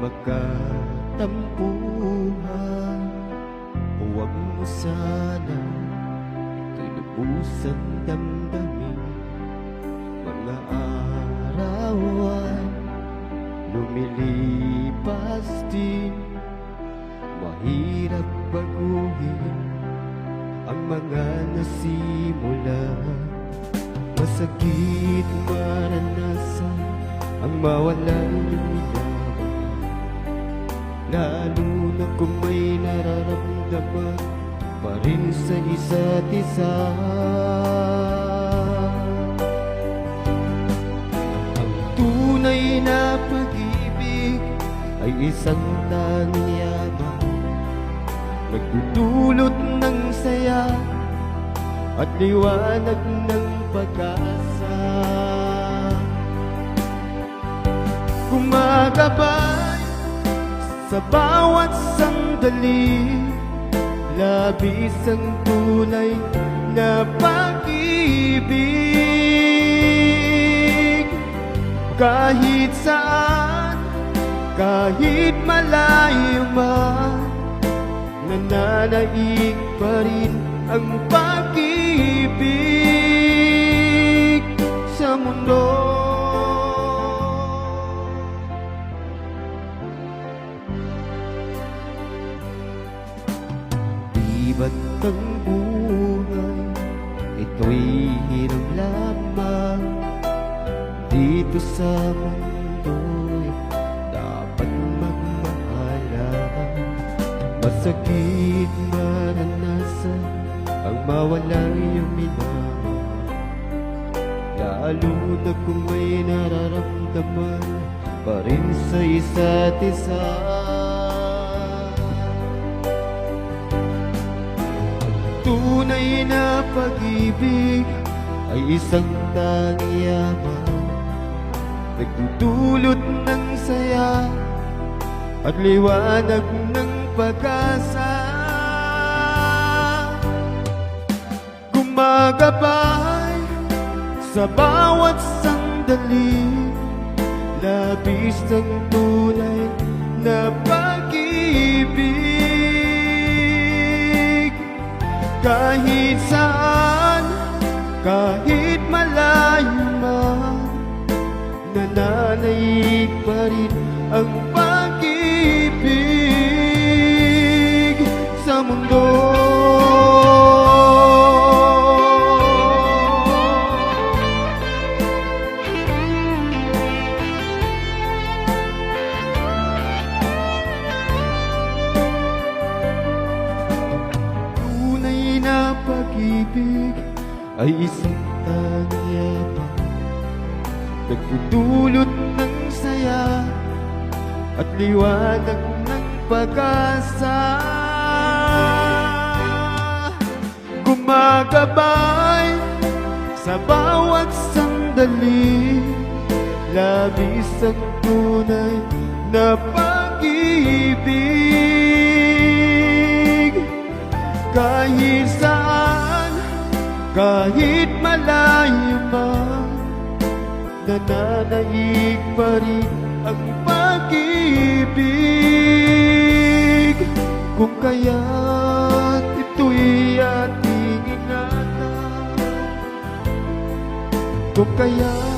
magkatampuhan. Huwag mo sana ito'y lubusang damdamin. Mga araw ay lumilipas din, mahirap baguhin ang mga nasimulan. Masakit maranasan ang mawalan ng minamahal, lalo na kung may nararamdaman pa rin sa isa't isa. Ang tunay na pag-ibig ay isang tanging yaman, nagdudulot ng saya at liwanag ng pag-asa. Gumagabay sa bawat sandali, labis ang tunay na pag-ibig. Kahit saan, kahit malayo man, nananaig pa rin ang pag-ibig sa mundo. Di ba't ang buhay ito'y hirap lamang? Dito sa mundo'y dapat magmahalan. Masakit maranasan ang mawalang iyong minamahal, lalo na kung may nararamdaman pa rin sa isa't isa. Tunay na pag-ibig ay isang tanging yaman, nagdudulot ng saya at liwanag ng pag-asa. Gumagabay sa bawat sandali, labis ang tunay na pag-ibig. Kahit saan, kahit malayo man, nananaig pa rin ang pag-ibig sa mundo. Tunay na pag-ibig ay isang tanging yaman, nagdudulot ng saya at liwanag ng pag-asa. Gumagabay sa bawat sandali, labis ang tunay na pag-ibig. Kahit saan, kahit malayo man, nananaig pa rin ang pag-ibig. Kung kaya't ito'y ating ingatan, kung kaya't